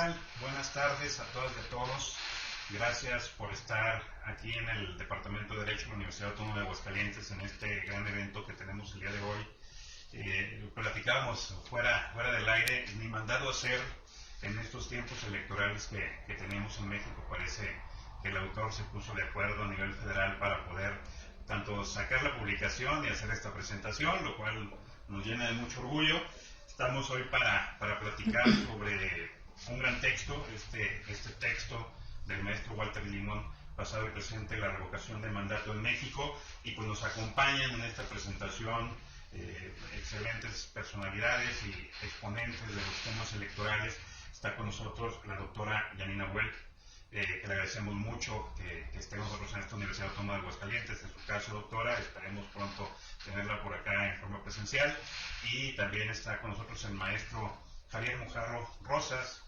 tal? Buenas tardes a todas y a todos. Gracias por estar aquí en el Departamento de Derecho de la Universidad Autónoma de Aguascalientes en este gran evento que tenemos el día de hoy. Platicábamos fuera del aire, mi mandado a hacer en estos tiempos electorales que tenemos en México. Parece que el autor se puso de acuerdo a nivel federal para poder tanto sacar la publicación y hacer esta presentación, lo cual nos llena de mucho orgullo. Estamos hoy para platicar sobre un gran texto, este texto del maestro Walter Limón, pasado y presente, la revocación del mandato en México, y pues nos acompañan en esta presentación excelentes personalidades y exponentes de los temas electorales. Está con nosotros la doctora Janina Welk, que le agradecemos mucho que esté con nosotros en esta Universidad Autónoma de Aguascalientes. En su caso, doctora, esperemos pronto tenerla por acá en forma presencial. Y también está con nosotros el maestro Javier Mojarro Rosas,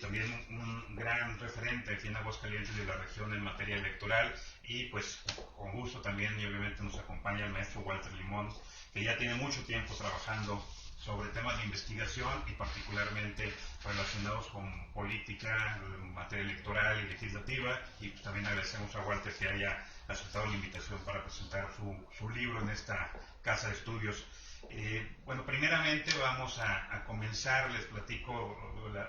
también un gran referente aquí en Aguascalientes de la región en materia electoral, y pues con gusto también, y obviamente nos acompaña el maestro Walter Limón, que ya tiene mucho tiempo trabajando sobre temas de investigación y particularmente relacionados con política, materia electoral y legislativa. Y pues también agradecemos a Walter que haya aceptado la invitación para presentar su libro en esta casa de estudios. Bueno, primeramente vamos a comenzar, les platico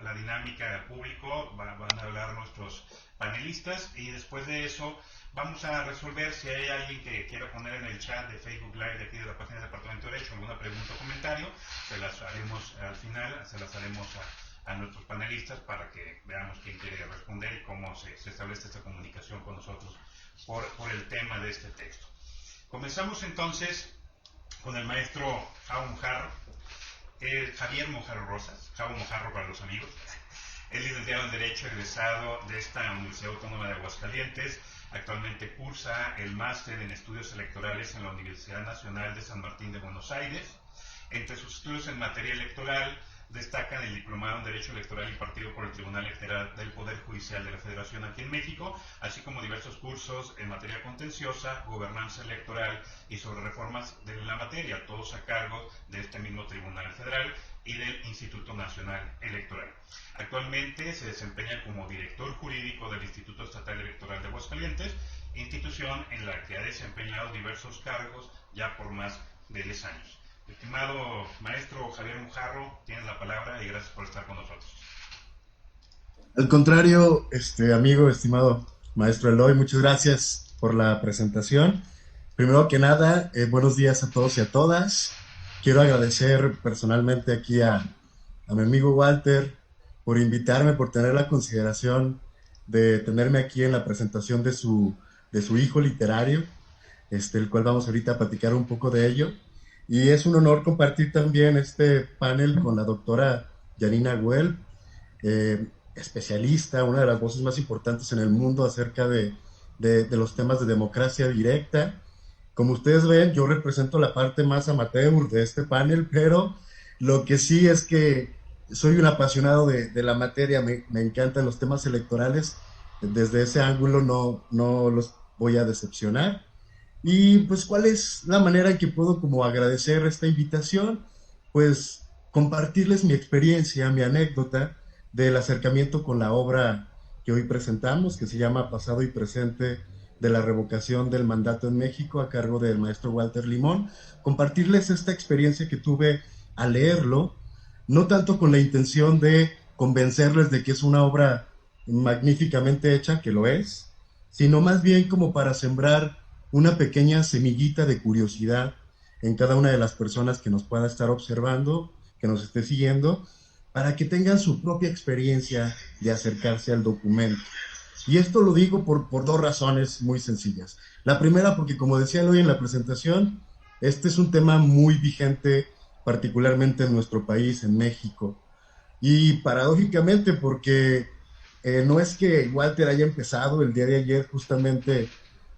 la dinámica del público, van a hablar nuestros panelistas, y después de eso vamos a resolver si hay alguien que quiera poner en el chat de Facebook Live de aquí de la página del Departamento de Derecho alguna pregunta o comentario. Se las haremos al final, se las haremos a nuestros panelistas para que veamos quién quiere responder y cómo se establece esta comunicación con nosotros por el tema de este texto. Comenzamos entonces con el maestro Javier Mojarro Rosas, Javo Mojarro para los amigos. Es licenciado en Derecho, egresado de esta Universidad Autónoma de Aguascalientes. Actualmente cursa el máster en Estudios Electorales en la Universidad Nacional de San Martín de Buenos Aires. Entre sus estudios en materia electoral destacan el diplomado en Derecho Electoral impartido por el Tribunal Electoral del Poder Judicial de la Federación aquí en México, así como diversos cursos en materia contenciosa, gobernanza electoral y sobre reformas de la materia, todos a cargo de este mismo Tribunal Federal y del Instituto Nacional Electoral. Actualmente se desempeña como director jurídico del Instituto Estatal Electoral de Aguascalientes, institución en la que ha desempeñado diversos cargos ya por más de 10 años. Estimado maestro Javier Mojarro, tienes la palabra y gracias por estar con nosotros. Al contrario, amigo, estimado maestro Eloy, muchas gracias por la presentación. Primero que nada, buenos días a todos y a todas. Quiero agradecer personalmente aquí a mi amigo Walter por invitarme, por tener la consideración de tenerme aquí en la presentación de su hijo literario, el cual vamos ahorita a platicar un poco de ello. Y es un honor compartir también este panel con la doctora Janina Welk, especialista, una de las voces más importantes en el mundo acerca de los temas de democracia directa. Como ustedes ven, yo represento la parte más amateur de este panel, pero lo que sí es que soy un apasionado de la materia, me encantan los temas electorales, desde ese ángulo no los voy a decepcionar. Y pues, ¿cuál es la manera en que puedo como agradecer esta invitación? Pues compartirles mi experiencia, mi anécdota del acercamiento con la obra que hoy presentamos, que se llama Pasado y Presente de la Revocación del Mandato en México, a cargo del maestro Walter Limón. Compartirles esta experiencia que tuve al leerlo, no tanto con la intención de convencerles de que es una obra magníficamente hecha, que lo es, sino más bien como para sembrar una pequeña semillita de curiosidad en cada una de las personas que nos pueda estar observando, que nos esté siguiendo, para que tengan su propia experiencia de acercarse al documento. Y esto lo digo por dos razones muy sencillas. La primera, porque como decía hoy en la presentación, este es un tema muy vigente, particularmente en nuestro país, en México. Y paradójicamente, porque no es que Walter haya empezado el día de ayer justamente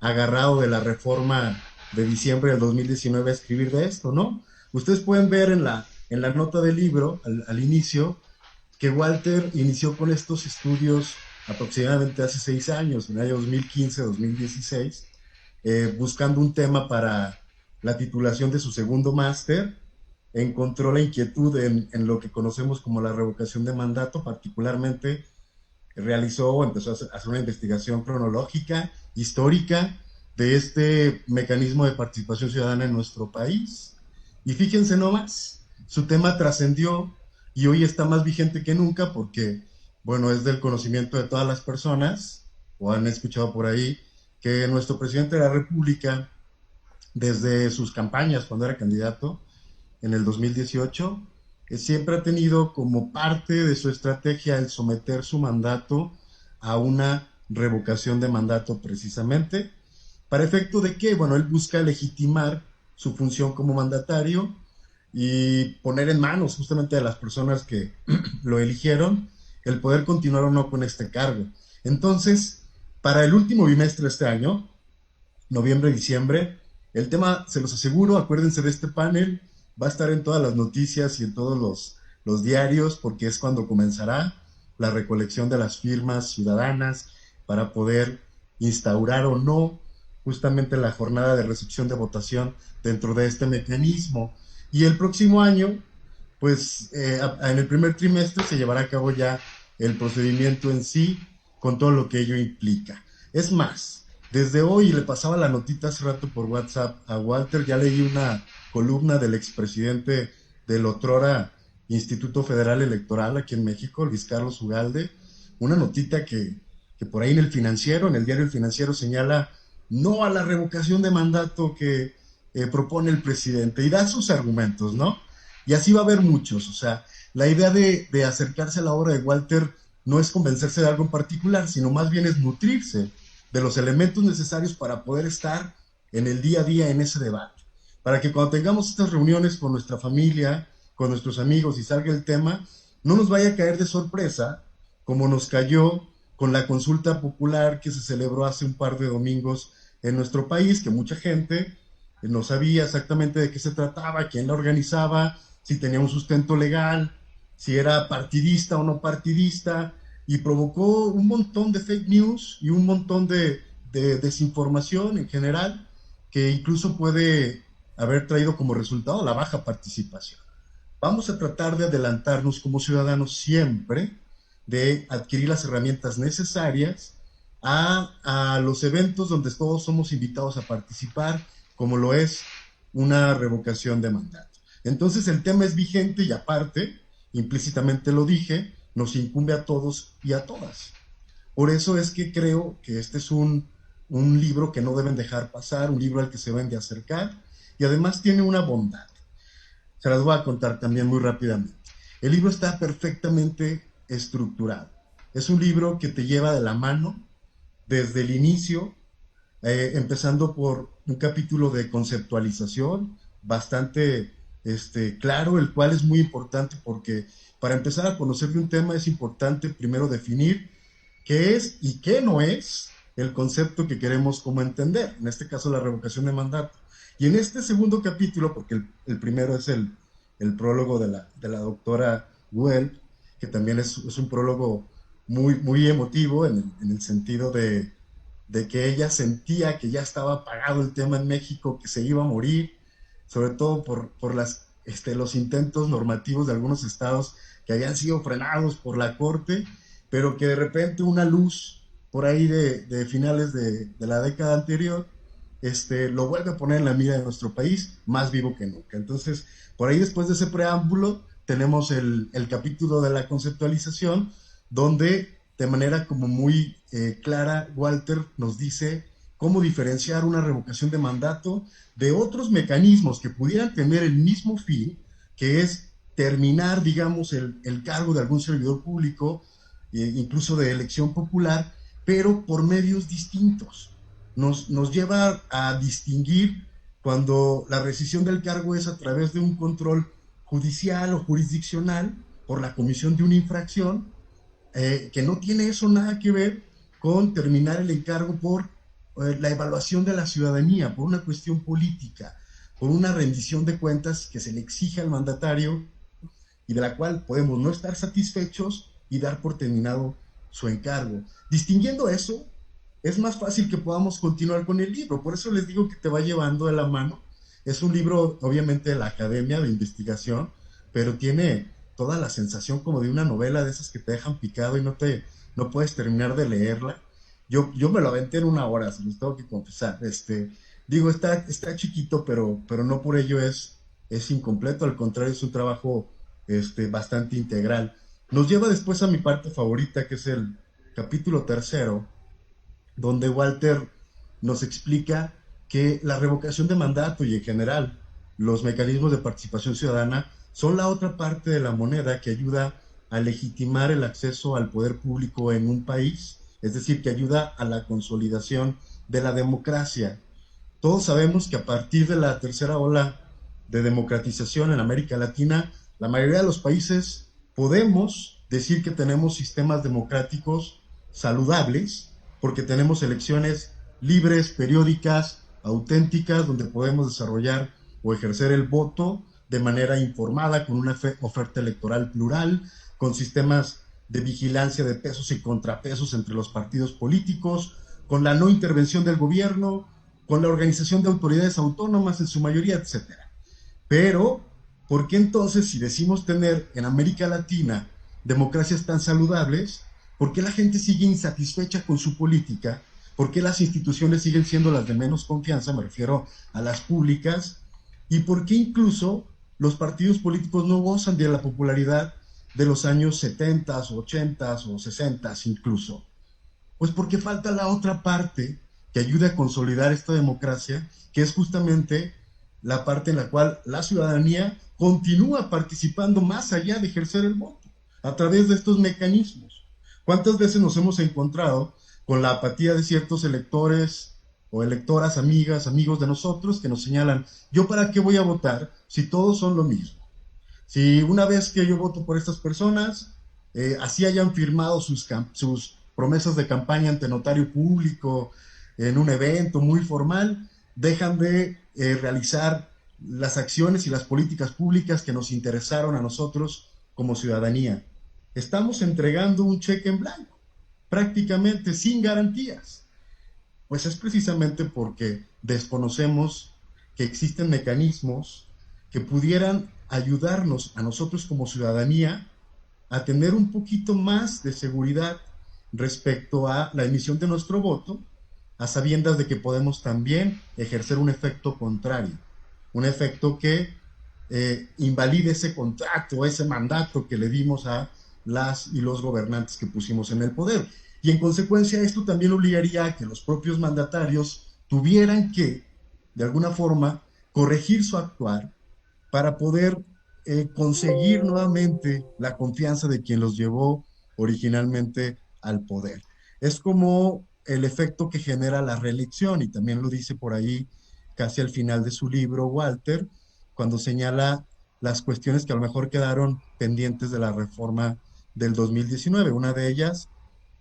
agarrado de la reforma de diciembre del 2019 a escribir de esto, ¿no? Ustedes pueden ver en la nota del libro, al inicio, que Walter inició con estos estudios aproximadamente hace 6 años, en el año 2015-2016, buscando un tema para la titulación de su segundo máster, encontró la inquietud en lo que conocemos como la revocación de mandato, particularmente realizó o empezó a hacer una investigación cronológica, histórica, de este mecanismo de participación ciudadana en nuestro país. Y fíjense nomás, su tema trascendió y hoy está más vigente que nunca porque, bueno, es del conocimiento de todas las personas, o han escuchado por ahí, que nuestro presidente de la República, desde sus campañas cuando era candidato, en el 2018, siempre ha tenido como parte de su estrategia el someter su mandato a una revocación de mandato precisamente. ¿Para efecto de qué? Bueno, él busca legitimar su función como mandatario y poner en manos justamente de las personas que lo eligieron el poder continuar o no con este cargo. Entonces, para el último bimestre de este año, noviembre y diciembre, el tema, se los aseguro, acuérdense de este panel, va a estar en todas las noticias y en todos los diarios porque es cuando comenzará la recolección de las firmas ciudadanas para poder instaurar o no justamente la jornada de recepción de votación dentro de este mecanismo. Y el próximo año, pues en el primer trimestre se llevará a cabo ya el procedimiento en sí con todo lo que ello implica. Es más, desde hoy le pasaba la notita hace rato por WhatsApp a Walter, ya leí una columna del expresidente del otrora Instituto Federal Electoral aquí en México, Luis Carlos Ugalde, una notita que por ahí en el Financiero, en el diario El Financiero señala no a la revocación de mandato que propone el presidente y da sus argumentos, ¿no? Y así va a haber muchos, o sea, la idea de acercarse a la obra de Walter no es convencerse de algo en particular, sino más bien es nutrirse de los elementos necesarios para poder estar en el día a día en ese debate. Para que cuando tengamos estas reuniones con nuestra familia, con nuestros amigos y salga el tema, no nos vaya a caer de sorpresa como nos cayó con la consulta popular que se celebró hace un par de domingos en nuestro país, que mucha gente no sabía exactamente de qué se trataba, quién la organizaba, si tenía un sustento legal, si era partidista o no partidista, y provocó un montón de fake news y un montón de desinformación en general, que incluso puede haber traído como resultado la baja participación. Vamos a tratar de adelantarnos como ciudadanos siempre, de adquirir las herramientas necesarias a los eventos donde todos somos invitados a participar, como lo es una revocación de mandato. Entonces el tema es vigente y aparte, implícitamente lo dije, nos incumbe a todos y a todas. Por eso es que creo que este es un libro que no deben dejar pasar, un libro al que se deben de acercar y además tiene una bondad. Se las voy a contar también muy rápidamente. El libro está perfectamente estructurado. Es un libro que te lleva de la mano desde el inicio, empezando por un capítulo de conceptualización bastante claro, el cual es muy importante porque para empezar a conocer de un tema es importante primero definir qué es y qué no es el concepto que queremos como entender, en este caso la revocación de mandato. Y en este segundo capítulo, porque el primero es el prólogo de la doctora Well, que también es un prólogo muy emotivo en el sentido de que ella sentía que ya estaba apagado el tema en México, que se iba a morir, sobre todo por los intentos normativos de algunos estados que habían sido frenados por la Corte, pero que de repente una luz por ahí de finales de la década anterior lo vuelve a poner en la mira de nuestro país, más vivo que nunca. Entonces, por ahí después de ese preámbulo, tenemos el capítulo de la conceptualización, donde de manera como muy clara, Walter nos dice cómo diferenciar una revocación de mandato de otros mecanismos que pudieran tener el mismo fin, que es terminar, digamos, el cargo de algún servidor público, incluso de elección popular, pero por medios distintos. Nos lleva a distinguir cuando la rescisión del cargo es a través de un control judicial o jurisdiccional por la comisión de una infracción, que no tiene eso nada que ver con terminar el encargo por la evaluación de la ciudadanía, por una cuestión política, por una rendición de cuentas que se le exige al mandatario y de la cual podemos no estar satisfechos y dar por terminado su encargo. Distinguiendo eso, es más fácil que podamos continuar con el libro. Por eso les digo que te va llevando de la mano Es un libro, obviamente, de la academia de investigación, pero tiene toda la sensación como de una novela de esas que te dejan picado y no puedes terminar de leerla. Yo me lo aventé en una hora, se los tengo que confesar. Digo, está chiquito, pero no por ello es incompleto, al contrario, es un trabajo bastante integral. Nos lleva después a mi parte favorita, que es el capítulo tercero, donde Walter nos explica que la revocación de mandato y en general los mecanismos de participación ciudadana son la otra parte de la moneda que ayuda a legitimar el acceso al poder público en un país, es decir, que ayuda a la consolidación de la democracia. Todos sabemos que a partir de la tercera ola de democratización en América Latina, la mayoría de los países podemos decir que tenemos sistemas democráticos saludables, porque tenemos elecciones libres, periódicas, auténticas, donde podemos desarrollar o ejercer el voto de manera informada, con una oferta electoral plural, con sistemas de vigilancia de pesos y contrapesos entre los partidos políticos, con la no intervención del gobierno, con la organización de autoridades autónomas en su mayoría, etcétera. Pero, ¿por qué entonces, si decimos tener en América Latina democracias tan saludables, por qué la gente sigue insatisfecha con su política? ¿Por qué las instituciones siguen siendo las de menos confianza? Me refiero a las públicas. ¿Y por qué incluso los partidos políticos no gozan de la popularidad de los años 70, 80 o 60 incluso? Pues porque falta la otra parte que ayude a consolidar esta democracia, que es justamente la parte en la cual la ciudadanía continúa participando más allá de ejercer el voto, a través de estos mecanismos. ¿Cuántas veces nos hemos encontrado con la apatía de ciertos electores o electoras, amigas, amigos de nosotros, que nos señalan, ¿yo para qué voy a votar si todos son lo mismo? Si una vez que yo voto por estas personas, así hayan firmado sus promesas de campaña ante notario público, en un evento muy formal, dejan de realizar las acciones y las políticas públicas que nos interesaron a nosotros como ciudadanía. Estamos entregando un cheque en blanco, prácticamente sin garantías. Pues es precisamente porque desconocemos que existen mecanismos que pudieran ayudarnos a nosotros como ciudadanía a tener un poquito más de seguridad respecto a la emisión de nuestro voto, a sabiendas de que podemos también ejercer un efecto contrario, un efecto que invalide ese contrato, ese mandato que le dimos a las y los gobernantes que pusimos en el poder. Y en consecuencia esto también obligaría a que los propios mandatarios tuvieran que, de alguna forma, corregir su actuar para poder conseguir nuevamente la confianza de quien los llevó originalmente al poder. Es como el efecto que genera la reelección, y también lo dice por ahí casi al final de su libro Walter, cuando señala las cuestiones que a lo mejor quedaron pendientes de la reforma del 2019. Una de ellas,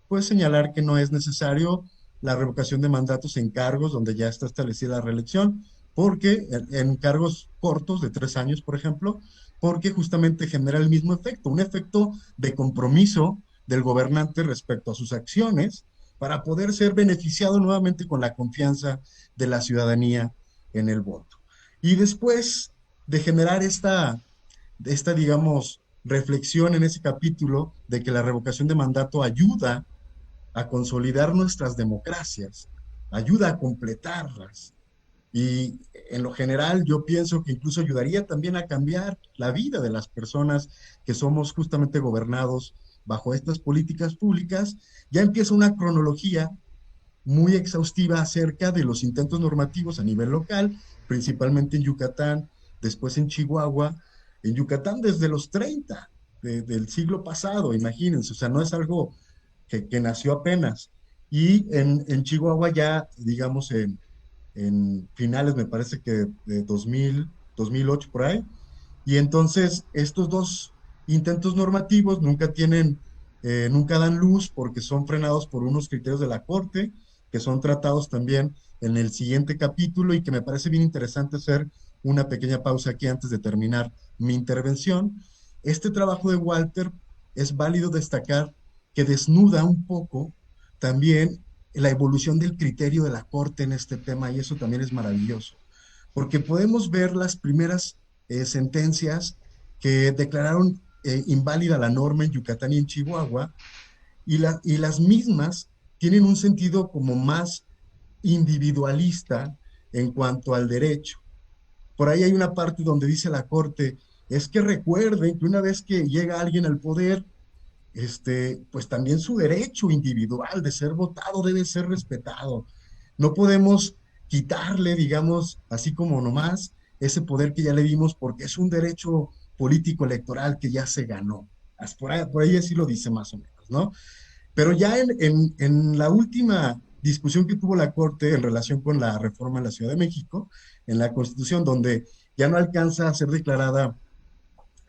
pues señalar que no es necesario la revocación de mandatos en cargos donde ya está establecida la reelección, porque en cargos cortos de 3 años, por ejemplo, porque justamente genera el mismo efecto, un efecto de compromiso del gobernante respecto a sus acciones para poder ser beneficiado nuevamente con la confianza de la ciudadanía en el voto. Y después de generar digamos, reflexión en ese capítulo de que la revocación de mandato ayuda a consolidar nuestras democracias, ayuda a completarlas. Y en lo general yo pienso que incluso ayudaría también a cambiar la vida de las personas que somos justamente gobernados bajo estas políticas públicas. Ya empieza una cronología muy exhaustiva acerca de los intentos normativos a nivel local, principalmente en Yucatán, después en Chihuahua, en Yucatán desde los 30 del siglo pasado, imagínense, o sea, no es algo que nació apenas. Y en Chihuahua ya, digamos, en finales, me parece que de 2008 por ahí. Y entonces estos dos intentos normativos nunca dan luz porque son frenados por unos criterios de la Corte, que son tratados también en el siguiente capítulo y que me parece bien interesante hacer una pequeña pausa aquí antes de terminar mi intervención. Este trabajo de Walter es válido destacar que desnuda un poco también la evolución del criterio de la Corte en este tema, y eso también es maravilloso, porque podemos ver las primeras sentencias que declararon inválida la norma en Yucatán y en Chihuahua, y las mismas tienen un sentido como más individualista en cuanto al derecho. Por ahí hay una parte donde dice la Corte, es que recuerden que una vez que llega alguien al poder, pues también su derecho individual de ser votado debe ser respetado. No podemos quitarle, digamos, así como nomás, ese poder que ya le dimos porque es un derecho político electoral que ya se ganó. Por ahí así lo dice más o menos, ¿no? Pero ya en la última discusión que tuvo la Corte en relación con la reforma en la Ciudad de México, en la Constitución, donde ya no alcanza a ser declarada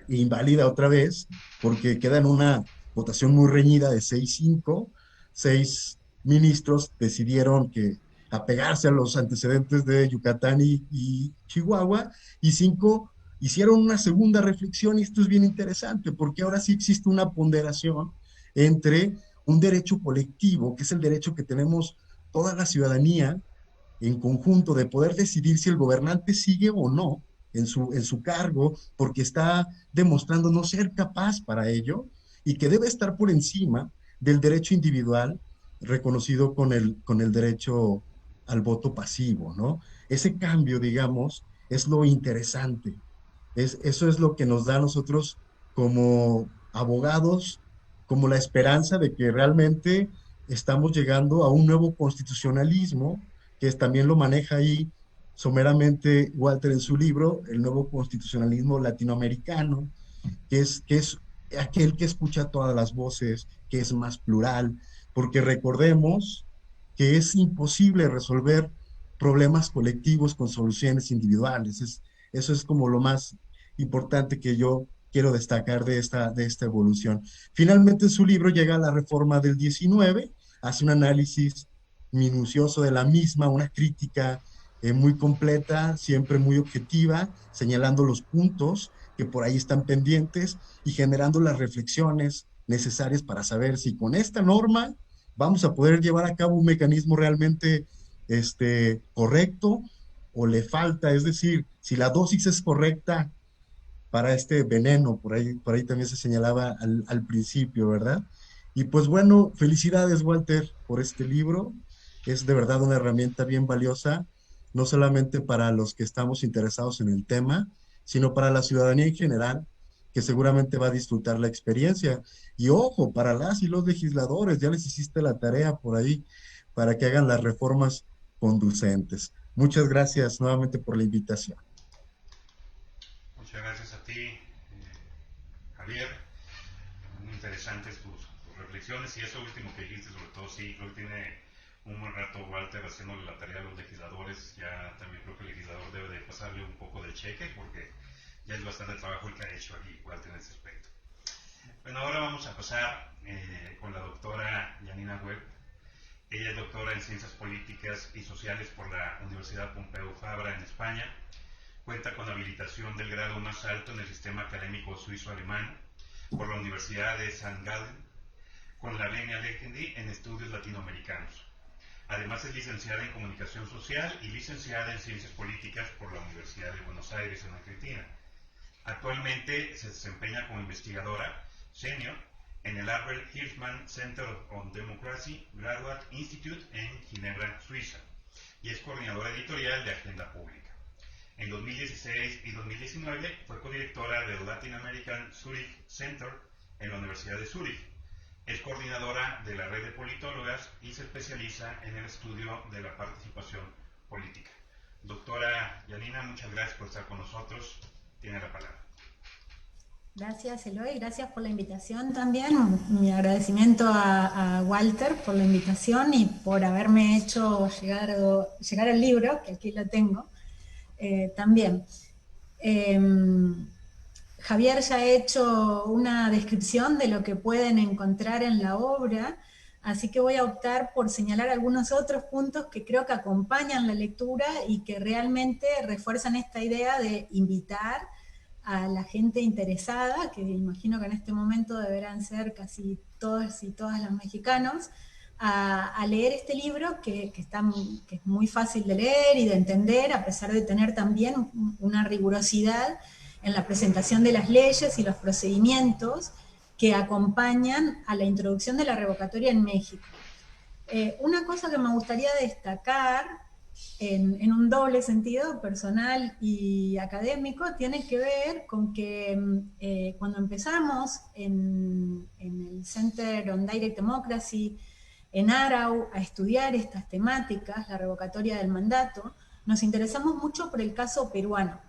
inválida otra vez, porque queda en una votación muy reñida de 6-5, 6 ministros decidieron que apegarse a los antecedentes de Yucatán y Chihuahua, y 5 hicieron una segunda reflexión, y esto es bien interesante, porque ahora sí existe una ponderación entre un derecho colectivo, que es el derecho que tenemos toda la ciudadanía en conjunto de poder decidir si el gobernante sigue o no en su cargo, porque está demostrando no ser capaz para ello, y que debe estar por encima del derecho individual reconocido con el derecho al voto pasivo, ¿no? Ese cambio, digamos, es lo interesante. Eso es lo que nos da a nosotros como abogados, como la esperanza de que realmente estamos llegando a un nuevo constitucionalismo, también lo maneja ahí someramente Walter en su libro, El nuevo constitucionalismo latinoamericano, que es aquel que escucha todas las voces, que es más plural, porque recordemos que es imposible resolver problemas colectivos con soluciones individuales. Eso es como lo más importante que yo quiero destacar de esta evolución. Finalmente, en su libro llega a la reforma del 19, hace un análisis minucioso de la misma, una crítica muy completa, siempre muy objetiva, señalando los puntos que por ahí están pendientes y generando las reflexiones necesarias para saber si con esta norma vamos a poder llevar a cabo un mecanismo realmente correcto, o le falta, es decir, si la dosis es correcta para este veneno, por ahí también se señalaba al principio, ¿verdad? Y pues bueno, felicidades, Walter, por este libro. Es de verdad una herramienta bien valiosa, no solamente para los que estamos interesados en el tema, sino para la ciudadanía en general, que seguramente va a disfrutar la experiencia. Y ojo, para las y los legisladores, ya les hiciste la tarea por ahí para que hagan las reformas conducentes. Muchas gracias nuevamente por la invitación. Muchas gracias a ti, Javier. Muy interesantes tus reflexiones, y eso último que dijiste, sobre todo, sí, creo que tiene un buen rato Walter haciéndole la tarea a los legisladores. Ya también creo que el legislador debe de pasarle un poco del cheque, porque ya es bastante trabajo el que ha hecho aquí Walter en ese aspecto. Bueno, ahora vamos a pasar con la doctora Janina Webb. Ella es doctora en Ciencias Políticas y Sociales por la Universidad Pompeu Fabra en España. Cuenta con habilitación del grado más alto en el sistema académico suizo-alemán por la Universidad de St. Gallen, con la Venia Legendi en estudios latinoamericanos. Además es licenciada en Comunicación Social y licenciada en Ciencias Políticas por la Universidad de Buenos Aires en Argentina. Actualmente se desempeña como investigadora senior en el Albert Hirschman Center on Democracy Graduate Institute en Ginebra, Suiza, y es coordinadora editorial de Agenda Pública. En 2016 y 2019 fue codirectora del Latin American Zurich Center en la Universidad de Zurich. Es coordinadora de la red de politólogas y se especializa en el estudio de la participación política. Doctora Janina, muchas gracias por estar con nosotros. Tiene la palabra. Gracias, Eloy, gracias por la invitación también. Mi agradecimiento a Walter por la invitación y por haberme hecho llegar el libro, que aquí lo tengo, también. Javier ya ha hecho una descripción de lo que pueden encontrar en la obra, así que voy a optar por señalar algunos otros puntos que creo que acompañan la lectura y que realmente refuerzan esta idea de invitar a la gente interesada, que imagino que en este momento deberán ser casi todos y todas los mexicanos, a leer este libro que es muy fácil de leer y de entender, a pesar de tener también una rigurosidad en la presentación de las leyes y los procedimientos que acompañan a la introducción de la revocatoria en México. Una cosa que me gustaría destacar en un doble sentido, personal y académico, tiene que ver con que cuando empezamos en el Center on Direct Democracy, en Arau, a estudiar estas temáticas, la revocatoria del mandato, nos interesamos mucho por el caso peruano,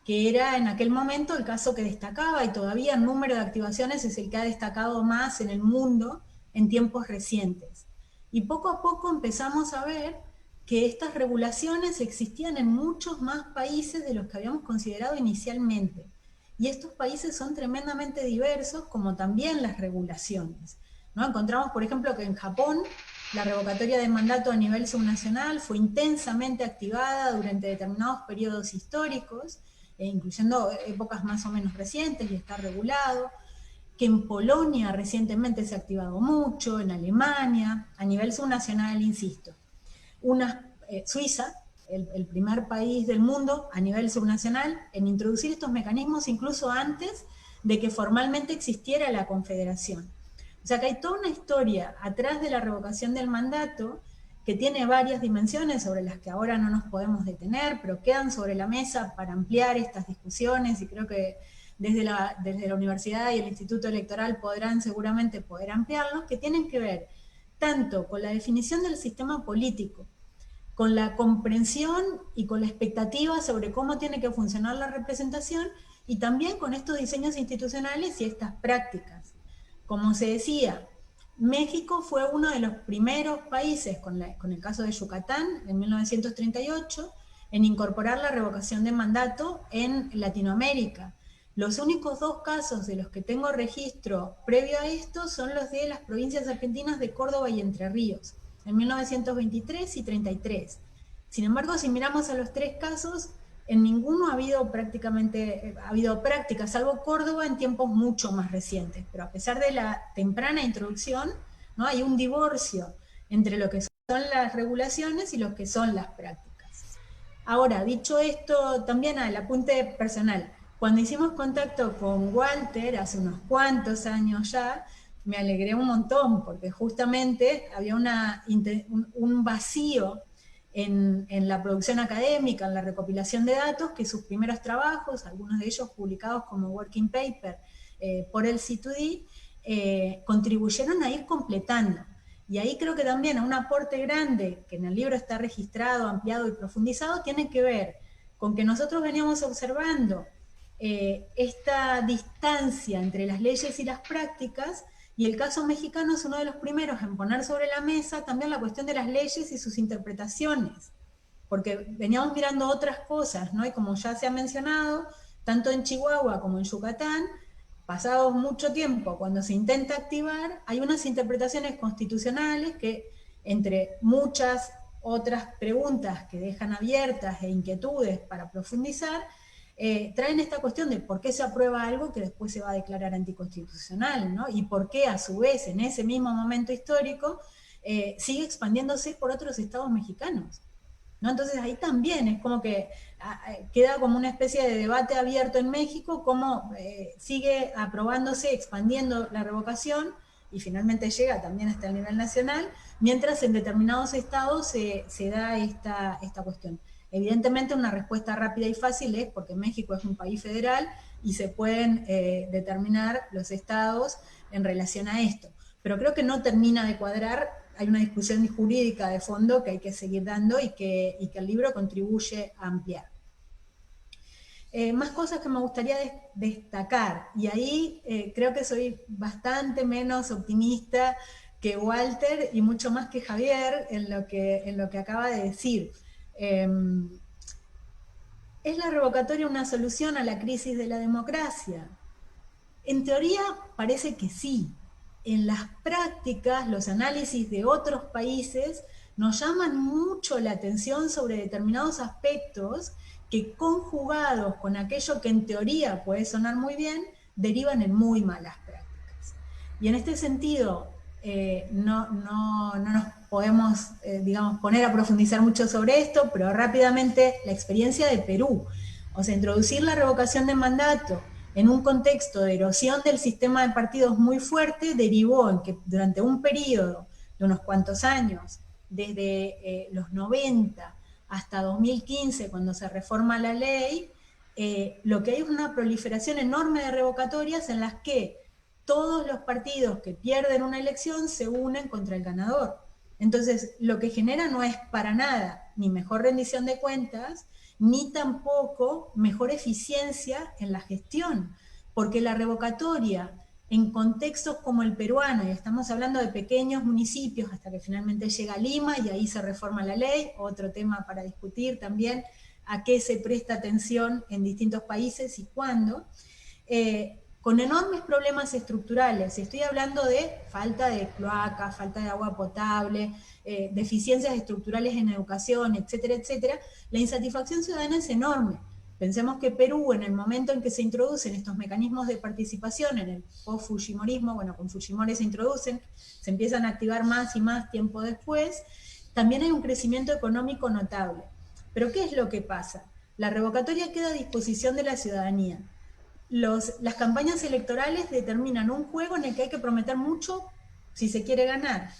que era en aquel momento el caso que destacaba, y todavía el número de activaciones es el que ha destacado más en el mundo en tiempos recientes. Y poco a poco empezamos a ver que estas regulaciones existían en muchos más países de los que habíamos considerado inicialmente. Y estos países son tremendamente diversos, como también las regulaciones, ¿no? Encontramos, por ejemplo, que en Japón la revocatoria de mandato a nivel subnacional fue intensamente activada durante determinados periodos históricos, incluyendo épocas más o menos recientes, y está regulado. Que en Polonia recientemente se ha activado mucho, en Alemania, a nivel subnacional, insisto. Suiza, el primer país del mundo a nivel subnacional en introducir estos mecanismos incluso antes de que formalmente existiera la Confederación. O sea que hay toda una historia atrás de la revocación del mandato que tiene varias dimensiones sobre las que ahora no nos podemos detener, pero quedan sobre la mesa para ampliar estas discusiones, y creo que desde la universidad y el Instituto Electoral podrán seguramente poder ampliarlos, que tienen que ver tanto con la definición del sistema político, con la comprensión y con la expectativa sobre cómo tiene que funcionar la representación, y también con estos diseños institucionales y estas prácticas. Como se decía, México fue uno de los primeros países, con el caso de Yucatán, en 1938, en incorporar la revocación de mandato en Latinoamérica. Los únicos dos casos de los que tengo registro previo a esto son los de las provincias argentinas de Córdoba y Entre Ríos, en 1923 y 33. Sin embargo, si miramos a los tres casos, en ninguno ha habido prácticas, salvo Córdoba en tiempos mucho más recientes. Pero a pesar de la temprana introducción, ¿no? Hay un divorcio entre lo que son las regulaciones y lo que son las prácticas. Ahora, dicho esto, también al apunte personal, cuando hicimos contacto con Walter hace unos cuantos años ya, me alegré un montón, porque justamente había un vacío en la producción académica, en la recopilación de datos, que sus primeros trabajos, algunos de ellos publicados como working paper por el C2D, contribuyeron a ir completando. Y ahí creo que también un aporte grande, que en el libro está registrado, ampliado y profundizado, tiene que ver con que nosotros veníamos observando esta distancia entre las leyes y las prácticas, y el caso mexicano es uno de los primeros en poner sobre la mesa también la cuestión de las leyes y sus interpretaciones, porque veníamos mirando otras cosas, ¿no? Y como ya se ha mencionado, tanto en Chihuahua como en Yucatán, pasado mucho tiempo, cuando se intenta activar, hay unas interpretaciones constitucionales que, entre muchas otras preguntas que dejan abiertas e inquietudes para profundizar, traen esta cuestión de por qué se aprueba algo que después se va a declarar anticonstitucional, ¿no? Y por qué a su vez en ese mismo momento histórico sigue expandiéndose por otros estados mexicanos, ¿no? Entonces ahí también es como que queda como una especie de debate abierto en México, cómo sigue aprobándose, expandiendo la revocación, y finalmente llega también hasta el nivel nacional, mientras en determinados estados se da esta cuestión. Evidentemente una respuesta rápida y fácil es porque México es un país federal y se pueden determinar los estados en relación a esto. Pero creo que no termina de cuadrar, hay una discusión jurídica de fondo que hay que seguir dando y que el libro contribuye a ampliar. Más cosas que me gustaría destacar, y ahí creo que soy bastante menos optimista que Walter y mucho más que Javier en lo que acaba de decir. ¿Es la revocatoria una solución a la crisis de la democracia? En teoría parece que sí. En las prácticas, los análisis de otros países nos llaman mucho la atención sobre determinados aspectos que, conjugados con aquello que en teoría puede sonar muy bien, derivan en muy malas prácticas. Y en este sentido, no nos podemos, digamos, poner a profundizar mucho sobre esto, pero rápidamente la experiencia de Perú. O sea, introducir la revocación de mandato en un contexto de erosión del sistema de partidos muy fuerte derivó en que durante un periodo de unos cuantos años, desde los 90 hasta 2015, cuando se reforma la ley, lo que hay es una proliferación enorme de revocatorias en las que todos los partidos que pierden una elección se unen contra el ganador. Entonces, lo que genera no es para nada ni mejor rendición de cuentas, ni tampoco mejor eficiencia en la gestión, porque la revocatoria en contextos como el peruano, y estamos hablando de pequeños municipios hasta que finalmente llega a Lima y ahí se reforma la ley, otro tema para discutir también, a qué se presta atención en distintos países y cuándo, con enormes problemas estructurales. Estoy hablando de falta de cloaca, falta de agua potable, deficiencias estructurales en educación, etcétera, etcétera. La insatisfacción ciudadana es enorme. Pensemos que Perú, en el momento en que se introducen estos mecanismos de participación, en el post-fujimorismo, bueno, con Fujimori se introducen, se empiezan a activar más y más tiempo después, también hay un crecimiento económico notable. Pero ¿qué es lo que pasa? La revocatoria queda a disposición de la ciudadanía. Las campañas electorales determinan un juego en el que hay que prometer mucho si se quiere ganar,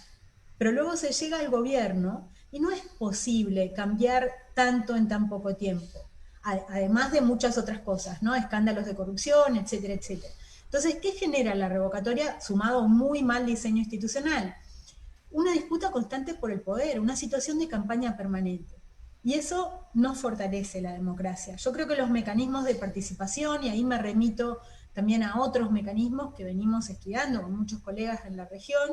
pero luego se llega al gobierno y no es posible cambiar tanto en tan poco tiempo, además de muchas otras cosas, ¿no? Escándalos de corrupción, etcétera, etcétera. Entonces, ¿qué genera la revocatoria sumado a un muy mal diseño institucional? Una disputa constante por el poder, una situación de campaña permanente. Y eso no fortalece la democracia. Yo creo que los mecanismos de participación, y ahí me remito también a otros mecanismos que venimos estudiando con muchos colegas en la región,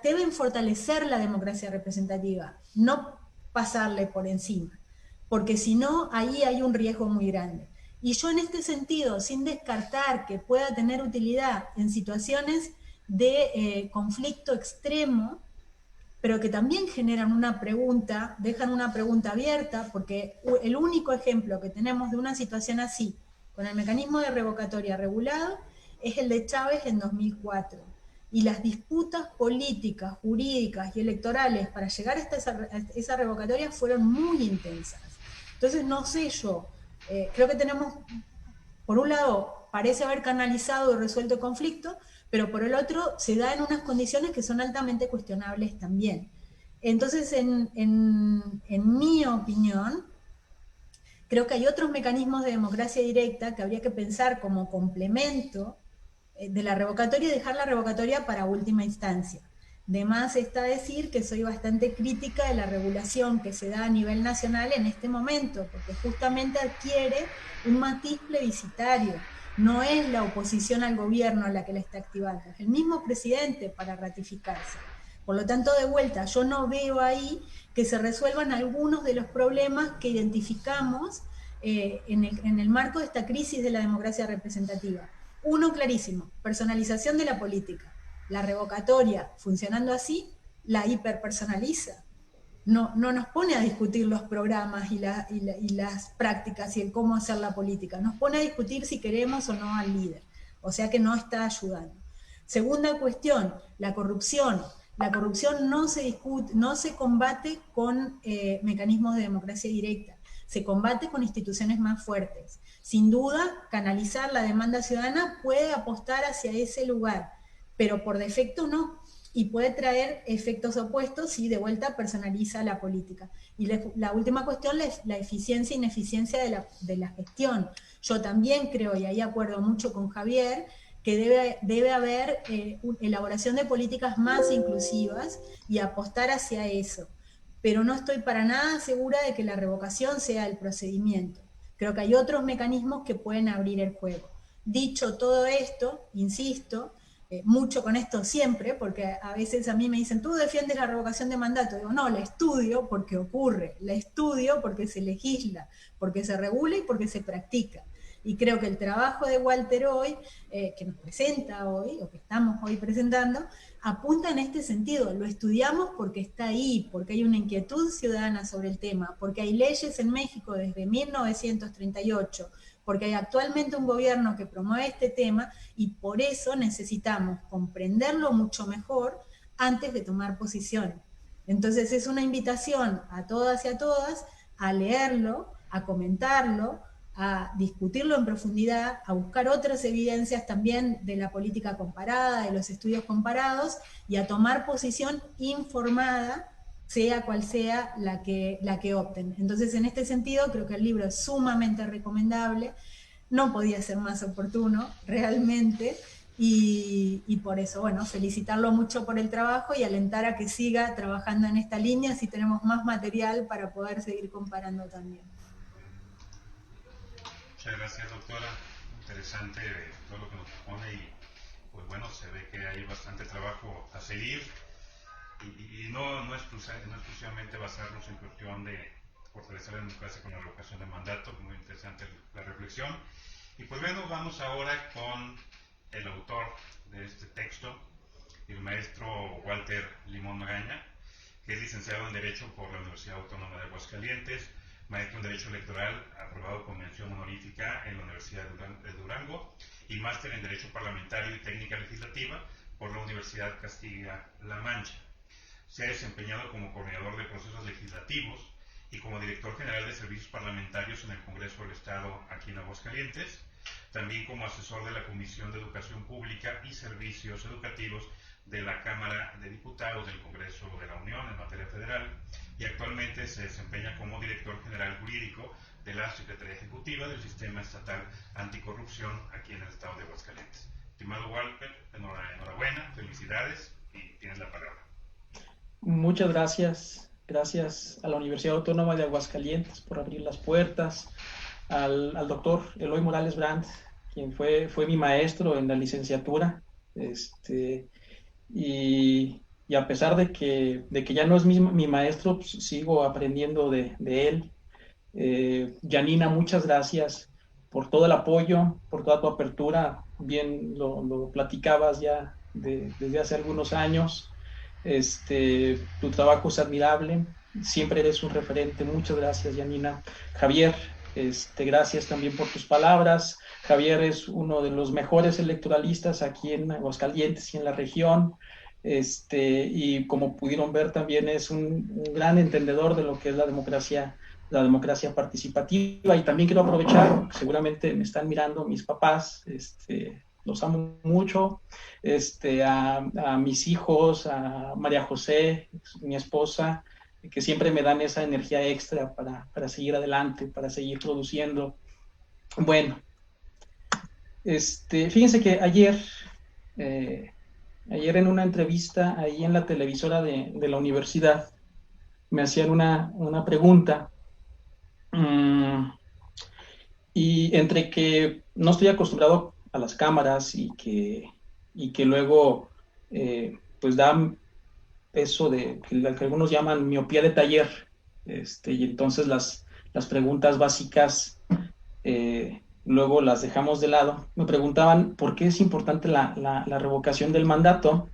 deben fortalecer la democracia representativa, no pasarle por encima, porque si no, ahí hay un riesgo muy grande. Y yo en este sentido, sin descartar que pueda tener utilidad en situaciones de conflicto extremo, pero que también generan una pregunta, dejan una pregunta abierta, porque el único ejemplo que tenemos de una situación así, con el mecanismo de revocatoria regulado, es el de Chávez en 2004. Y las disputas políticas, jurídicas y electorales para llegar hasta esa revocatoria fueron muy intensas. Entonces, no sé yo, creo que tenemos, por un lado, parece haber canalizado y resuelto el conflicto, pero por el otro se da en unas condiciones que son altamente cuestionables también. Entonces, en mi opinión, creo que hay otros mecanismos de democracia directa que habría que pensar como complemento de la revocatoria y dejar la revocatoria para última instancia. De más está decir que soy bastante crítica de la regulación que se da a nivel nacional en este momento, porque justamente adquiere un matiz plebiscitario. No es la oposición al gobierno la que la está activando, es el mismo presidente para ratificarse. Por lo tanto, de vuelta, yo no veo ahí que se resuelvan algunos de los problemas que identificamos en el marco de esta crisis de la democracia representativa. Uno clarísimo, personalización de la política. La revocatoria, funcionando así, la hiperpersonaliza. No nos pone a discutir los programas y las prácticas y el cómo hacer la política. Nos pone a discutir si queremos o no al líder. O sea que no está ayudando. Segunda cuestión, la corrupción. La corrupción no se discute, no se combate con mecanismos de democracia directa. Se combate con instituciones más fuertes. Sin duda, canalizar la demanda ciudadana puede apostar hacia ese lugar, pero por defecto no, y puede traer efectos opuestos si de vuelta personaliza la política. Y la última cuestión, la eficiencia e ineficiencia de la gestión. Yo también creo, y ahí acuerdo mucho con Javier, que debe haber elaboración de políticas más inclusivas y apostar hacia eso. Pero no estoy para nada segura de que la revocación sea el procedimiento. Creo que hay otros mecanismos que pueden abrir el juego. Dicho todo esto, insisto, mucho con esto siempre, porque a veces a mí me dicen, tú defiendes la revocación de mandato. Digo, no, la estudio porque ocurre, la estudio porque se legisla, porque se regula y porque se practica. Y creo que el trabajo de Walter hoy, que nos presenta hoy, o que estamos hoy presentando, apunta en este sentido. Lo estudiamos porque está ahí, porque hay una inquietud ciudadana sobre el tema, porque hay leyes en México desde 1938, porque hay actualmente un gobierno que promueve este tema y por eso necesitamos comprenderlo mucho mejor antes de tomar posiciones. Entonces es una invitación a todas y a todas a leerlo, a comentarlo, a discutirlo en profundidad, a buscar otras evidencias también de la política comparada, de los estudios comparados, y a tomar posición informada, sea cual sea la que opten. Entonces, en este sentido, creo que el libro es sumamente recomendable, no podía ser más oportuno, realmente, y por eso, bueno, felicitarlo mucho por el trabajo y alentar a que siga trabajando en esta línea, si tenemos más material para poder seguir comparando también. Muchas gracias, doctora. Interesante todo lo que nos propone y pues bueno, se ve que hay bastante trabajo a seguir y no exclusivamente basarnos en cuestión de fortalecer la democracia con la revocación de mandato. Muy interesante la reflexión. Y pues bueno, vamos ahora con el autor de este texto, el maestro Walter Limón Magaña, que es licenciado en Derecho por la Universidad Autónoma de Aguascalientes, maestro en Derecho Electoral, aprobado con mención honorífica en la Universidad de Durango, y máster en Derecho Parlamentario y Técnica Legislativa por la Universidad Castilla-La Mancha. Se ha desempeñado como coordinador de procesos legislativos y como director general de servicios parlamentarios en el Congreso del Estado aquí en Aguascalientes, también como asesor de la Comisión de Educación Pública y Servicios Educativos de la Cámara de Diputados del Congreso de la Unión en materia federal, y actualmente se desempeña como director general jurídico de la Secretaría Ejecutiva del Sistema Estatal Anticorrupción aquí en el Estado de Aguascalientes. Estimado Walter, enhorabuena, felicidades y tienes la palabra. Muchas gracias. Gracias a la Universidad Autónoma de Aguascalientes por abrir las puertas, al doctor Eloy Morales Brandt, quien fue mi maestro en la licenciatura, y a pesar de que ya no es mi maestro, pues sigo aprendiendo de él. Janina, muchas gracias por todo el apoyo, por toda tu apertura. Bien lo platicabas ya desde hace algunos años. Tu trabajo es admirable, siempre eres un referente. Muchas gracias, Janina. Javier, gracias también por tus palabras. Javier es uno de los mejores electoralistas aquí en Aguascalientes y en la región. Y como pudieron ver, también es un gran entendedor de lo que es la democracia participativa. Y también quiero aprovechar, seguramente me están mirando mis papás, los amo mucho, a mis hijos, a María José, mi esposa, que siempre me dan esa energía extra para seguir adelante, para seguir produciendo. Bueno, fíjense que ayer en una entrevista ahí en la televisora de la universidad me hacían una pregunta, y entre que no estoy acostumbrado a las cámaras y que luego pues dan eso de que algunos llaman miopía de taller, y entonces las preguntas básicas luego las dejamos de lado. Me preguntaban por qué es importante la revocación del mandato.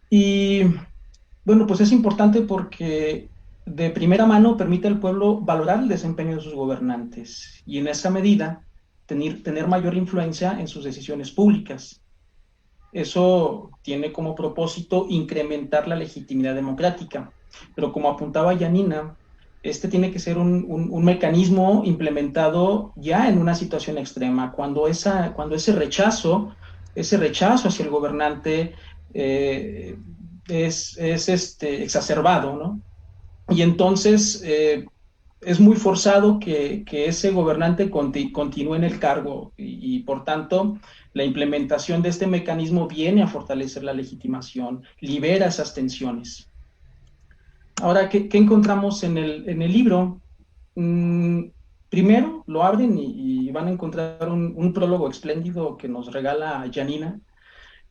Y bueno, pues es importante porque de primera mano permite al pueblo valorar el desempeño de sus gobernantes y en esa medida tener mayor influencia en sus decisiones públicas. Eso tiene como propósito incrementar la legitimidad democrática, pero como apuntaba Janina, tiene que ser un mecanismo implementado ya en una situación extrema, cuando ese rechazo hacia el gobernante es exacerbado, ¿no? Y entonces es muy forzado que ese gobernante continúe en el cargo y por tanto la implementación de este mecanismo viene a fortalecer la legitimación, libera esas tensiones. Ahora, ¿qué encontramos en el libro? Primero lo abren y van a encontrar un prólogo espléndido que nos regala Janina,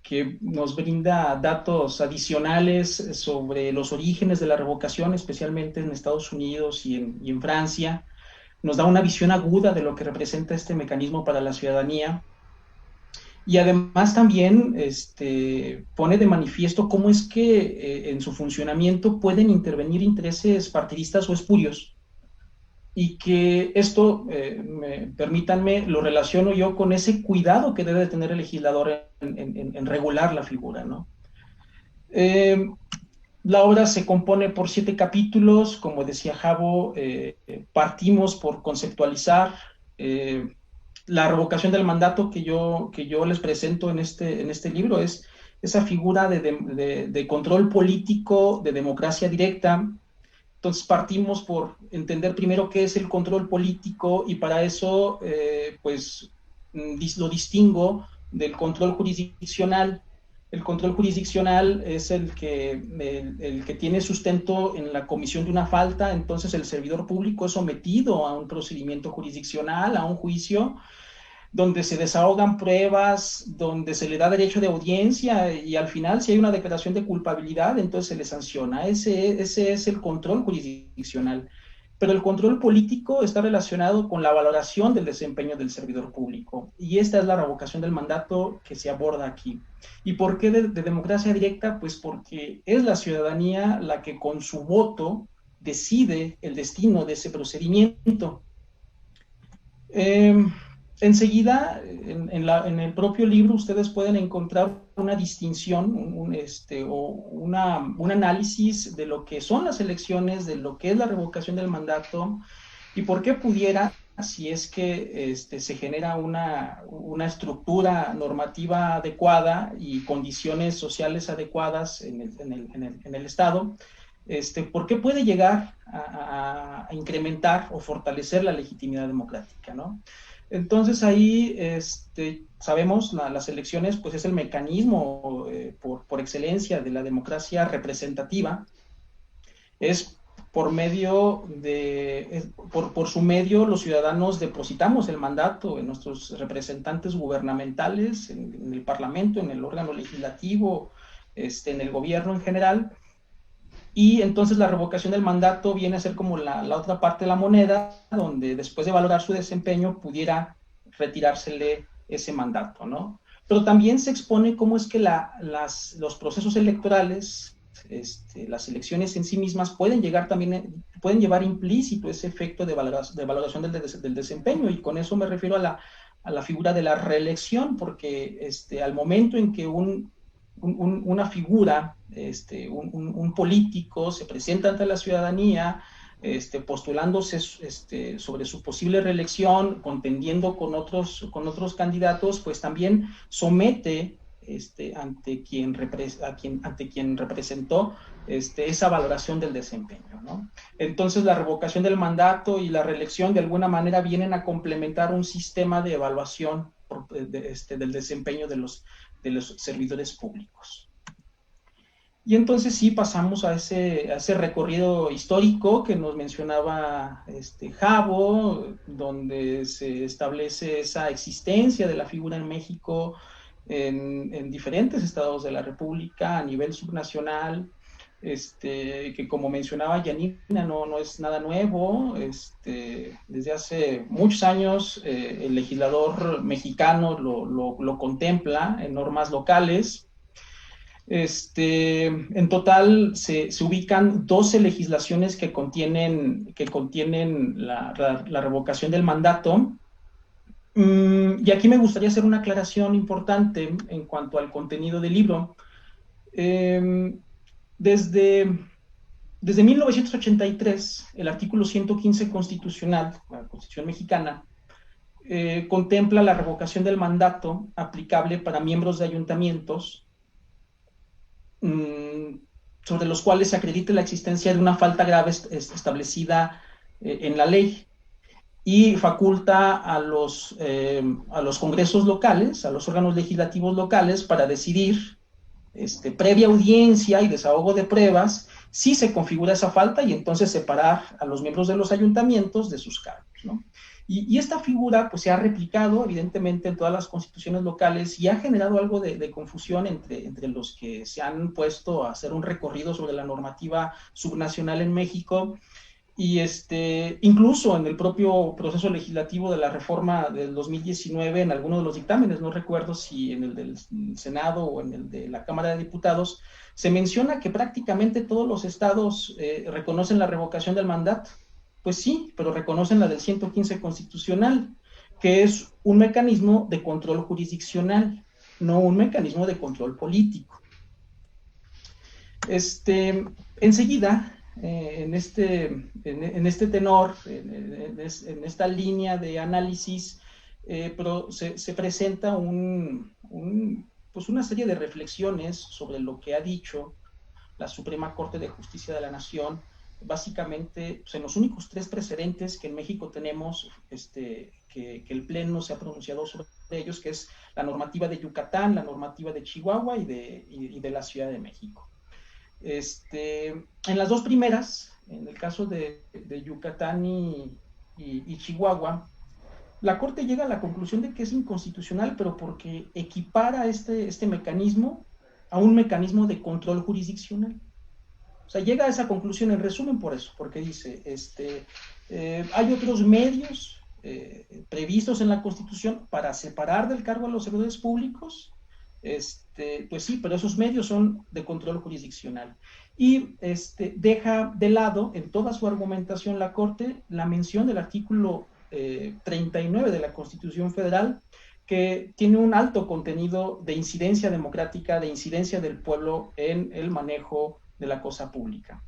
que nos brinda datos adicionales sobre los orígenes de la revocación, especialmente en Estados Unidos y en Francia. Nos da una visión aguda de lo que representa este mecanismo para la ciudadanía. Y además también pone de manifiesto cómo es que en su funcionamiento pueden intervenir intereses partidistas o espurios. y que esto, permítanme, lo relaciono yo con ese cuidado que debe de tener el legislador en regular la figura, ¿no? La obra se compone por 7 capítulos, como decía Javo, partimos por conceptualizar la revocación del mandato que yo les presento en este libro, es esa figura de control político, de democracia directa. Entonces partimos por entender primero qué es el control político y para eso pues lo distingo del control jurisdiccional. El control jurisdiccional es el que tiene sustento en la comisión de una falta, entonces el servidor público es sometido a un procedimiento jurisdiccional, a un juicio, donde se desahogan pruebas, donde se le da derecho de audiencia y al final si hay una declaración de culpabilidad, entonces se le sanciona. Ese es el control jurisdiccional. Pero el control político está relacionado con la valoración del desempeño del servidor público. Y esta es la revocación del mandato que se aborda aquí. ¿Y por qué de democracia directa? Pues porque es la ciudadanía la que con su voto decide el destino de ese procedimiento. Enseguida, en el propio libro, ustedes pueden encontrar una distinción, un análisis de lo que son las elecciones, de lo que es la revocación del mandato y por qué pudiera, si es que se genera una estructura normativa adecuada y condiciones sociales adecuadas en el Estado, ¿por qué puede llegar a incrementar o fortalecer la legitimidad democrática, ¿no? Entonces ahí sabemos las elecciones pues es el mecanismo por excelencia de la democracia representativa. Es por medio por su medio los ciudadanos depositamos el mandato en nuestros representantes gubernamentales, en el Parlamento, en el órgano legislativo, en el gobierno en general. Y entonces la revocación del mandato viene a ser como la otra parte de la moneda, donde después de valorar su desempeño pudiera retirársele ese mandato, ¿no? Pero también se expone cómo es que los procesos electorales, las elecciones en sí mismas pueden llevar implícito ese efecto de valoración del desempeño, y con eso me refiero a la figura de la reelección, porque al momento en que una figura, un político se presenta ante la ciudadanía, postulándose sobre su posible reelección, contendiendo con otros candidatos, pues también somete ante quien representó esa valoración del desempeño, ¿no? Entonces la revocación del mandato y la reelección de alguna manera vienen a complementar un sistema de evaluación del desempeño de los servidores públicos. Y entonces sí pasamos a ese recorrido histórico que nos mencionaba Javo, donde se establece esa existencia de la figura en México en diferentes estados de la República a nivel subnacional, que como mencionaba Yanina no es nada nuevo. Desde hace muchos años el legislador mexicano lo contempla en normas locales. En total se ubican 12 legislaciones que contienen la revocación del mandato. Y aquí me gustaría hacer una aclaración importante en cuanto al contenido del libro. Desde 1983, el artículo 115 constitucional, la Constitución mexicana, contempla la revocación del mandato aplicable para miembros de ayuntamientos sobre los cuales se acredite la existencia de una falta grave establecida en la ley, y faculta a los congresos locales, a los órganos legislativos locales, para decidir, previa audiencia y desahogo de pruebas, si se configura esa falta, y entonces separar a los miembros de los ayuntamientos de sus cargos, ¿no? Y esta figura pues se ha replicado evidentemente en todas las constituciones locales y ha generado algo de confusión entre los que se han puesto a hacer un recorrido sobre la normativa subnacional en México. Y incluso en el propio proceso legislativo de la reforma del 2019, en alguno de los dictámenes, no recuerdo si en el del Senado o en el de la Cámara de Diputados, se menciona que prácticamente todos los estados reconocen la revocación del mandato, Pues sí, pero reconocen la del 115 constitucional, que es un mecanismo de control jurisdiccional, no un mecanismo de control político. Enseguida, en este tenor, en esta línea de análisis, se presenta pues una serie de reflexiones sobre lo que ha dicho la Suprema Corte de Justicia de la Nación, básicamente pues en los únicos 3 precedentes que en México tenemos, que el Pleno se ha pronunciado sobre ellos, que es la normativa de Yucatán, la normativa de Chihuahua y de la Ciudad de México. En las 2 primeras, en el caso de Yucatán y Chihuahua, la Corte llega a la conclusión de que es inconstitucional, pero porque equipara este mecanismo a un mecanismo de control jurisdiccional. O sea, llega a esa conclusión en resumen por eso, porque dice, hay otros medios previstos en la Constitución para separar del cargo a los servidores públicos, pues sí, pero esos medios son de control jurisdiccional. Y deja de lado en toda su argumentación la Corte la mención del artículo 39 de la Constitución Federal, que tiene un alto contenido de incidencia democrática, de incidencia del pueblo en el manejo de la cosa pública.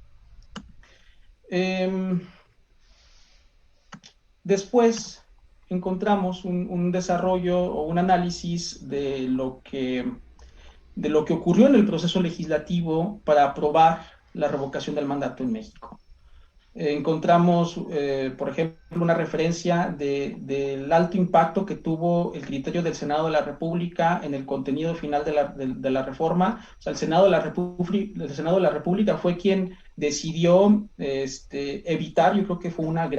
Después encontramos un desarrollo o un análisis de lo que ocurrió en el proceso legislativo para aprobar la revocación del mandato en México. Encontramos, por ejemplo, una referencia del alto impacto que tuvo el criterio del Senado de la República en el contenido final de la reforma. O sea, el Senado de la República fue quien decidió evitar, yo creo que fue una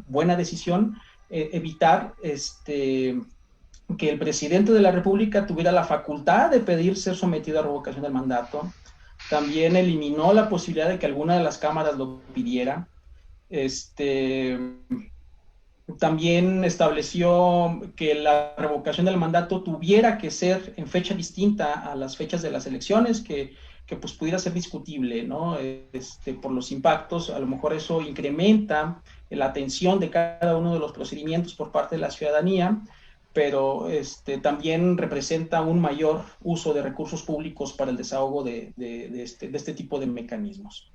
buena decisión, evitar que el presidente de la República tuviera la facultad de pedir ser sometido a revocación del mandato. También eliminó la posibilidad de que alguna de las cámaras lo pidiera. También estableció que la revocación del mandato tuviera que ser en fecha distinta a las fechas de las elecciones, que pues pudiera ser discutible, ¿no? Por los impactos. A lo mejor eso incrementa la atención de cada uno de los procedimientos por parte de la ciudadanía, pero también representa un mayor uso de recursos públicos para el desahogo de este tipo de mecanismos.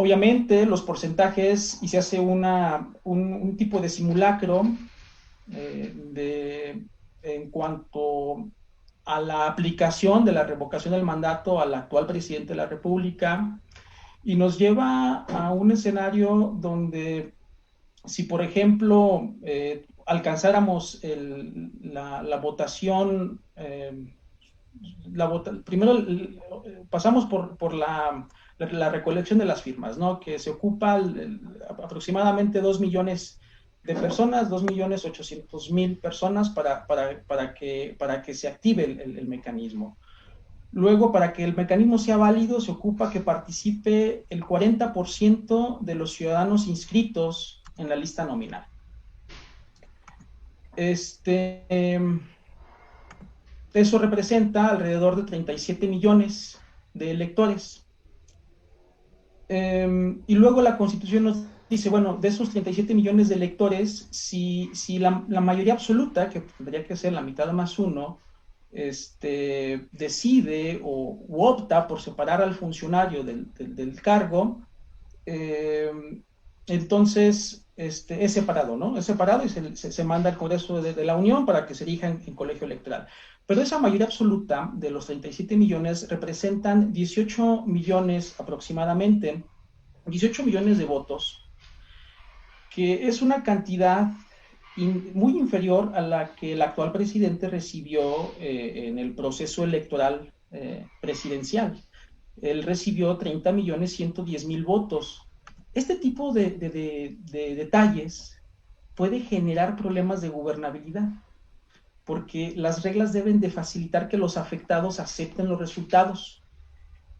Obviamente los porcentajes, y se hace un tipo de simulacro en cuanto a la aplicación de la revocación del mandato al actual presidente de la República, y nos lleva a un escenario donde, si por ejemplo alcanzáramos la votación, primero pasamos por la recolección de las firmas, ¿no? Que se ocupa aproximadamente 2 millones de personas, 2.800.000 personas para que se active el mecanismo. Luego, para que el mecanismo sea válido, se ocupa que participe el 40% de los ciudadanos inscritos en la lista nominal. Eso representa alrededor de 37 millones de electores. Y luego la Constitución nos dice, bueno, de esos 37 millones de electores, si la mayoría absoluta, que tendría que ser la mitad más uno, decide u opta por separar al funcionario del cargo, entonces es separado, ¿no? Es separado y se manda al Congreso de la Unión para que se elija en colegio electoral. Pero esa mayoría absoluta de los 37 millones representan 18 millones aproximadamente, 18 millones de votos, que es una cantidad muy inferior a la que el actual presidente recibió en el proceso electoral presidencial. Él recibió 30.110.000 votos. Este tipo de detalles puede generar problemas de gobernabilidad, porque las reglas deben de facilitar que los afectados acepten los resultados.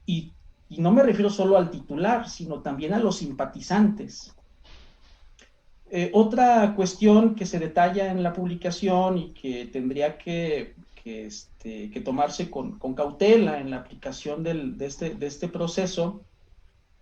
Y no me refiero solo al titular, sino también a los simpatizantes. Otra cuestión que se detalla en la publicación y que tendría que tomarse con cautela en la aplicación de este proceso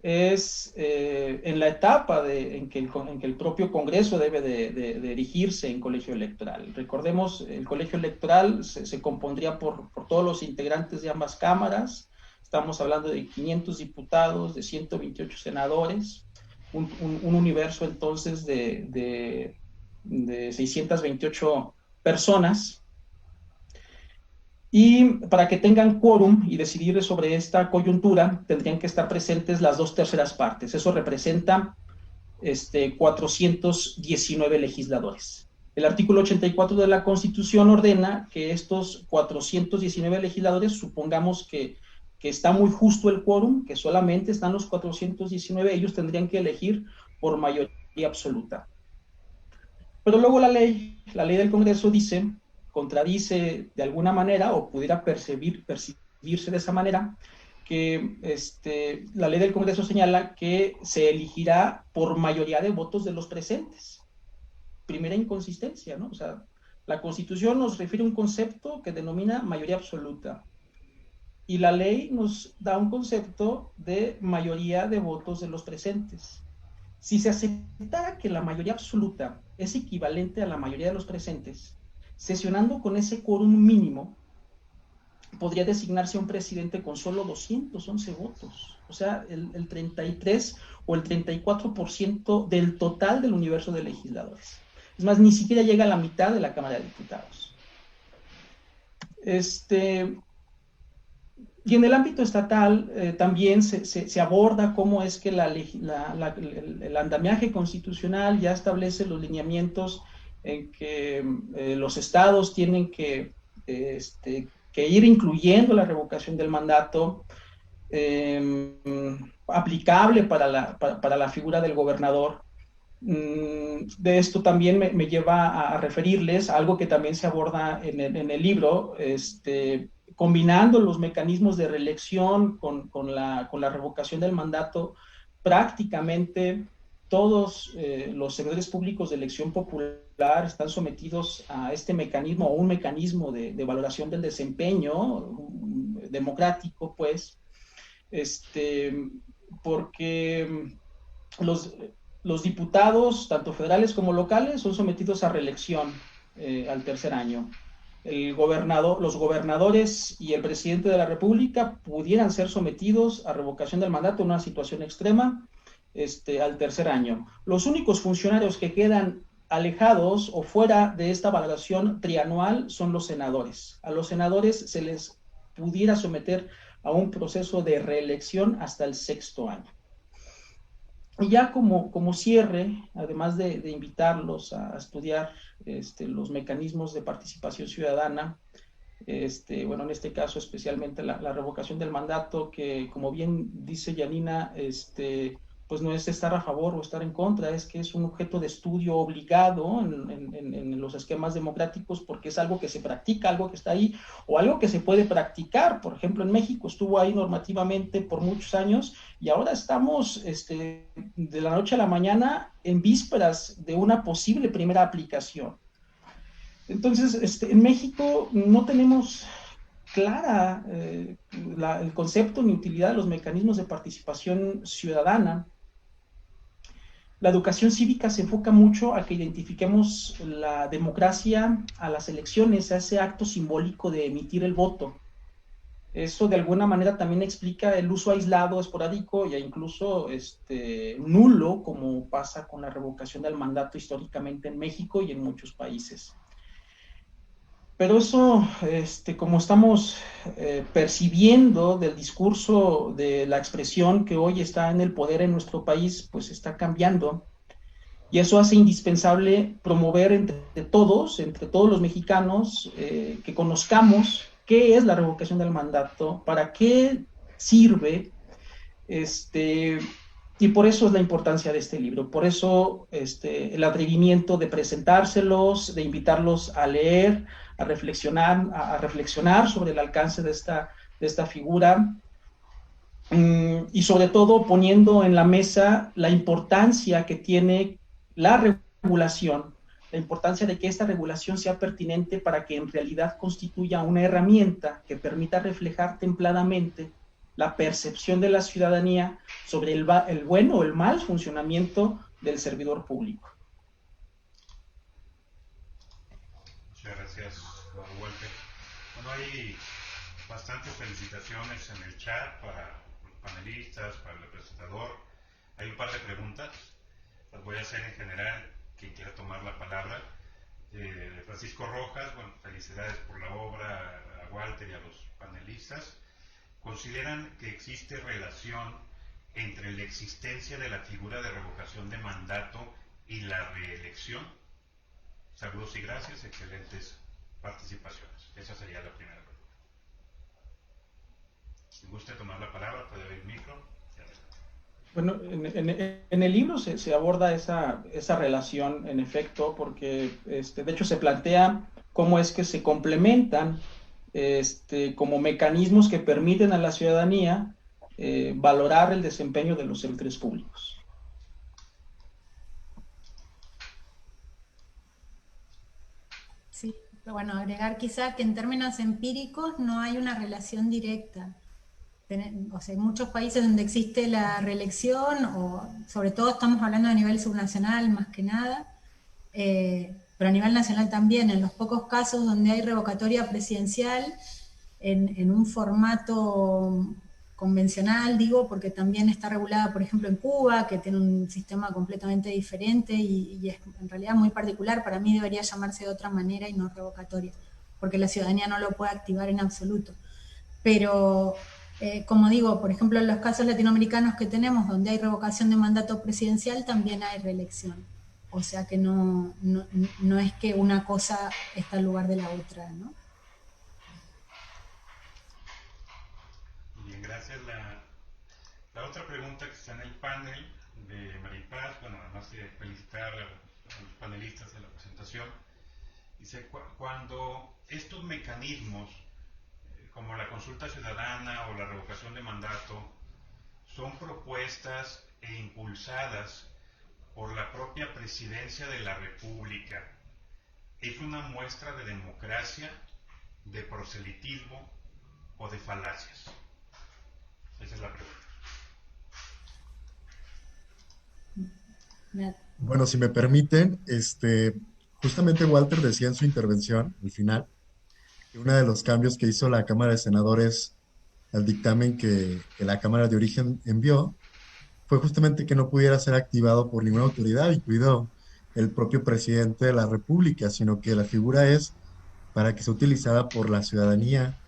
es en la etapa en que el propio Congreso debe de erigirse en colegio electoral. Recordemos, el colegio electoral se compondría por todos los integrantes de ambas cámaras. Estamos hablando de 500 diputados, de 128 senadores, un universo entonces de 628 personas. Y para que tengan quórum y decidir sobre esta coyuntura, tendrían que estar presentes las 2/3 partes. Eso representa 419 legisladores. El artículo 84 de la Constitución ordena que estos 419 legisladores, supongamos que está muy justo el quórum, que solamente están los 419, ellos tendrían que elegir por mayoría absoluta. Pero luego la ley del Congreso contradice de alguna manera, o pudiera percibirse de esa manera, que la ley del Congreso señala que se elegirá por mayoría de votos de los presentes. Primera inconsistencia, ¿no? O sea, la Constitución nos refiere a un concepto que denomina mayoría absoluta, y la ley nos da un concepto de mayoría de votos de los presentes. Si se aceptara que la mayoría absoluta es equivalente a la mayoría de los presentes, sesionando con ese quórum mínimo, podría designarse a un presidente con solo 211 votos, o sea, el 33 o el 34% del total del universo de legisladores. Es más, ni siquiera llega a la mitad de la Cámara de Diputados. Y en el ámbito estatal también se aborda cómo es que el andamiaje constitucional ya establece los lineamientos en que los estados tienen que ir incluyendo la revocación del mandato aplicable para la figura del gobernador. De esto también me lleva a referirles a algo que también se aborda en el libro, combinando los mecanismos de reelección con la revocación del mandato. Prácticamente todos los servidores públicos de elección popular están sometidos a este mecanismo, o un mecanismo de valoración del desempeño democrático, pues, porque los diputados, tanto federales como locales, son sometidos a reelección al tercer año. Los gobernadores y el presidente de la República pudieran ser sometidos a revocación del mandato en una situación extrema al tercer año. Los únicos funcionarios que quedan alejados o fuera de esta valoración trianual son los senadores. A los senadores se les pudiera someter a un proceso de reelección hasta el sexto año. Y ya como cierre, además de invitarlos a estudiar los mecanismos de participación ciudadana, bueno, en este caso especialmente la revocación del mandato, que como bien dice Janina, pues no es estar a favor o estar en contra, es que es un objeto de estudio obligado en los esquemas democráticos, porque es algo que se practica, algo que está ahí, o algo que se puede practicar. Por ejemplo, en México estuvo ahí normativamente por muchos años, y ahora estamos de la noche a la mañana en vísperas de una posible primera aplicación. Entonces, en México no tenemos clara el concepto ni utilidad de los mecanismos de participación ciudadana. La educación cívica se enfoca mucho a que identifiquemos la democracia a las elecciones, a ese acto simbólico de emitir el voto. Eso de alguna manera también explica el uso aislado, esporádico e incluso nulo, como pasa con la revocación del mandato históricamente en México y en muchos países. Pero eso, como estamos percibiendo del discurso, de la expresión que hoy está en el poder en nuestro país, pues está cambiando. Y eso hace indispensable promover entre todos los mexicanos, que conozcamos qué es la revocación del mandato, para qué sirve, y por eso es la importancia de este libro, por eso el atrevimiento de presentárselos, de invitarlos a leer, a reflexionar sobre el alcance de esta figura, y sobre todo poniendo en la mesa la importancia que tiene la regulación, la importancia de que esta regulación sea pertinente para que en realidad constituya una herramienta que permita reflejar templadamente la percepción de la ciudadanía sobre el buen o el mal funcionamiento del servidor público. Muchas gracias, don Walter. Bueno, hay bastantes felicitaciones en el chat para los panelistas, para el presentador. Hay un par de preguntas, las voy a hacer en general, quien quiera tomar la palabra. Francisco Rojas, bueno, felicidades por la obra a Walter y a los panelistas. ¿Consideran que existe relación entre la existencia de la figura de revocación de mandato y la reelección? Saludos y gracias, excelentes participaciones. Esa sería la primera pregunta. Si gusta tomar la palabra, puede abrir el micro. Bueno, en el libro se aborda esa relación, en efecto, porque de hecho se plantea cómo es que se complementan como mecanismos que permiten a la ciudadanía valorar el desempeño de los servidores públicos. Sí, pero bueno, agregar quizá que en términos empíricos no hay una relación directa. O sea, hay muchos países donde existe la reelección, o sobre todo estamos hablando a nivel subnacional más que nada, pero a nivel nacional también, en los pocos casos donde hay revocatoria presidencial, en un formato convencional, digo, porque también está regulada, por ejemplo, en Cuba, que tiene un sistema completamente diferente y es en realidad muy particular. Para mí debería llamarse de otra manera y no revocatoria, porque la ciudadanía no lo puede activar en absoluto. Pero como digo, por ejemplo, en los casos latinoamericanos que tenemos, donde hay revocación de mandato presidencial, también hay reelección. O sea que no es que una cosa está en lugar de la otra, ¿no? Bien, gracias. La otra pregunta que está en el panel de Maripaz, bueno, además de felicitar a los panelistas de la presentación, dice, cuando estos mecanismos como la consulta ciudadana o la revocación de mandato, son propuestas e impulsadas por la propia Presidencia de la República. ¿Es una muestra de democracia, de proselitismo o de falacias? Esa es la pregunta. Bueno, si me permiten, justamente Walter decía en su intervención, al final, que uno de los cambios que hizo la Cámara de Senadores al dictamen que la Cámara de Origen envió fue justamente que no pudiera ser activado por ninguna autoridad, incluido el propio presidente de la República, sino que la figura es para que sea utilizada por la ciudadanía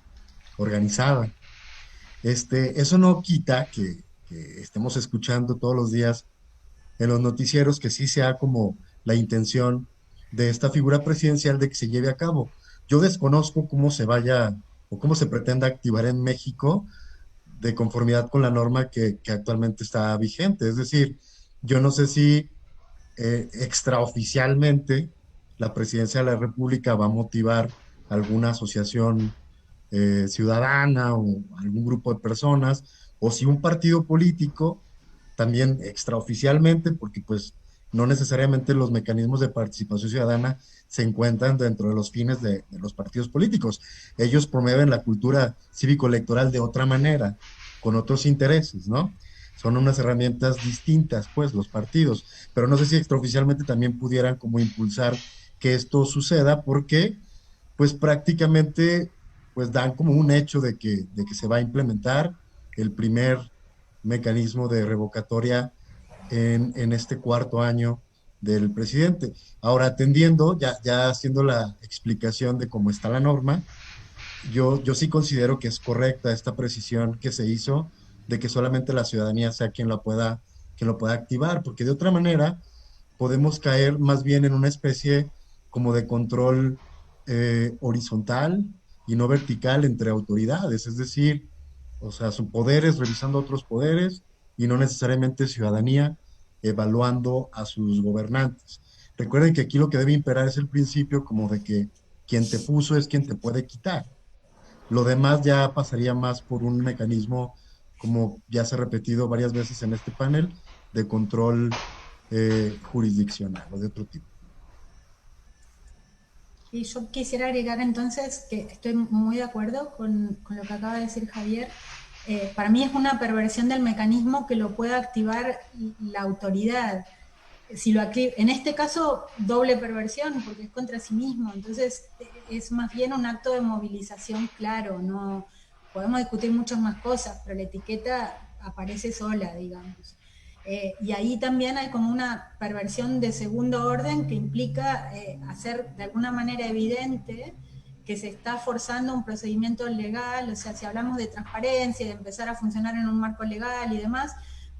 organizada. Eso no quita que estemos escuchando todos los días en los noticieros que sí sea como la intención de esta figura presidencial de que se lleve a cabo. Yo desconozco cómo se vaya o cómo se pretenda activar en México de conformidad con la norma que actualmente está vigente. Es decir, yo no sé si extraoficialmente la presidencia de la República va a motivar alguna asociación ciudadana o algún grupo de personas, o si un partido político también extraoficialmente, porque pues no necesariamente los mecanismos de participación ciudadana se encuentran dentro de los fines de los partidos políticos. Ellos promueven la cultura cívico-electoral de otra manera, con otros intereses, ¿no? Son unas herramientas distintas, pues, los partidos, pero no sé si extraoficialmente también pudieran como impulsar que esto suceda, porque pues prácticamente pues dan como un hecho de que se va a implementar el primer mecanismo de revocatoria en este cuarto año del presidente. Ahora, atendiendo, ya haciendo la explicación de cómo está la norma, yo sí considero que es correcta esta precisión que se hizo de que solamente la ciudadanía sea quien lo pueda activar, porque de otra manera podemos caer más bien en una especie como de control horizontal y no vertical entre autoridades, es decir, o sea, son poderes revisando otros poderes y no necesariamente ciudadanía evaluando a sus gobernantes. Recuerden que aquí lo que debe imperar es el principio como de que quien te puso es quien te puede quitar. Lo demás ya pasaría más por un mecanismo, como ya se ha repetido varias veces en este panel, de control jurisdiccional o de otro tipo. Y yo quisiera agregar entonces que estoy muy de acuerdo con lo que acaba de decir Javier. para mí es una perversión del mecanismo que lo pueda activar la autoridad. Si lo en este caso, doble perversión, porque es contra sí mismo, entonces es más bien un acto de movilización claro, no podemos discutir muchas más cosas, pero la etiqueta aparece sola, digamos. Y ahí también hay como una perversión de segundo orden que implica hacer de alguna manera evidente que se está forzando un procedimiento legal, o sea, si hablamos de transparencia, de empezar a funcionar en un marco legal y demás,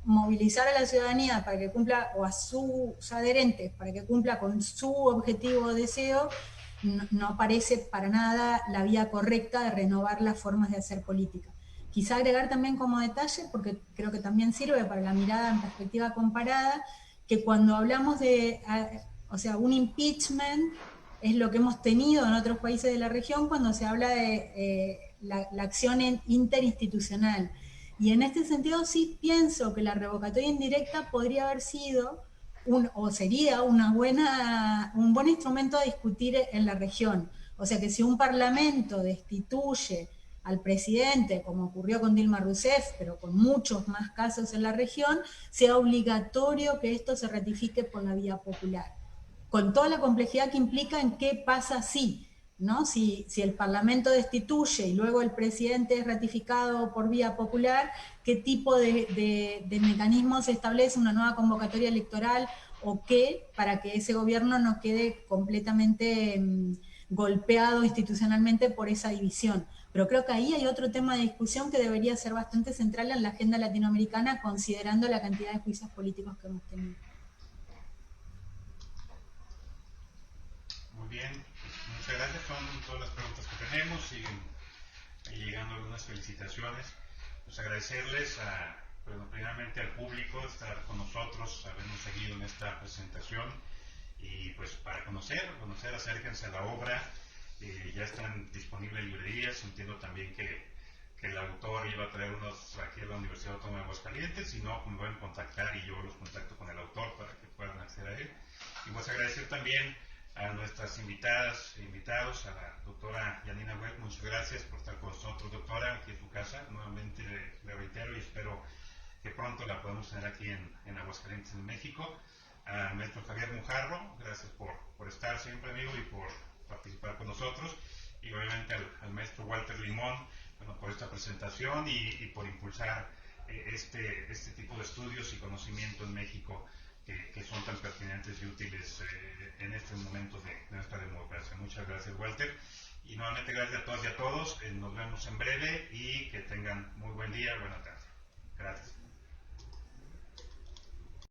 movilizar a la ciudadanía para que cumpla, o a sus adherentes, para que cumpla con su objetivo o deseo, no parece para nada la vía correcta de renovar las formas de hacer política. Quizá agregar también como detalle, porque creo que también sirve para la mirada en perspectiva comparada, que cuando hablamos de, o sea, un impeachment es lo que hemos tenido en otros países de la región cuando se habla de la acción interinstitucional. Y en este sentido sí pienso que la revocatoria indirecta podría haber sido o sería un buen instrumento a discutir en la región. O sea que si un parlamento destituye al presidente, como ocurrió con Dilma Rousseff, pero con muchos más casos en la región, sea obligatorio que esto se ratifique por la vía popular, con toda la complejidad que implica en qué pasa ¿no? Si el Parlamento destituye y luego el presidente es ratificado por vía popular, ¿qué tipo de mecanismos se establece, una nueva convocatoria electoral o qué, para que ese gobierno no quede completamente golpeado institucionalmente por esa división? Pero creo que ahí hay otro tema de discusión que debería ser bastante central en la agenda latinoamericana, considerando la cantidad de juicios políticos que hemos tenido. Muy bien, pues muchas gracias. Son todas las preguntas que tenemos. Siguen llegando algunas felicitaciones. Pues agradecerles primeramente al público estar con nosotros, habernos seguido en esta presentación. Y pues para conocer, acérquense a la obra. Ya están disponibles librerías. Entiendo también que el autor iba a traer unos aquí a la Universidad Autónoma de Aguascalientes. Si no, pues me pueden contactar y yo los contacto con el autor para que puedan acceder a él. Y pues agradecer también a nuestras invitadas e invitados, a la doctora Janina Huet, muchas gracias por estar con nosotros, doctora, aquí en su casa. Nuevamente le reitero y espero que pronto la podamos tener aquí en Aguascalientes, en México. Al maestro Javier Mujarro, gracias por estar siempre, amigo, y por participar con nosotros. Y obviamente al maestro Walter Limón, bueno, por esta presentación y por impulsar este tipo de estudios y conocimiento en México que son tan pertinentes y útiles en estos momentos de nuestra democracia. Muchas gracias, Walter. Y nuevamente gracias a todas y a todos. Nos vemos en breve y que tengan muy buen día, buena tarde. Gracias.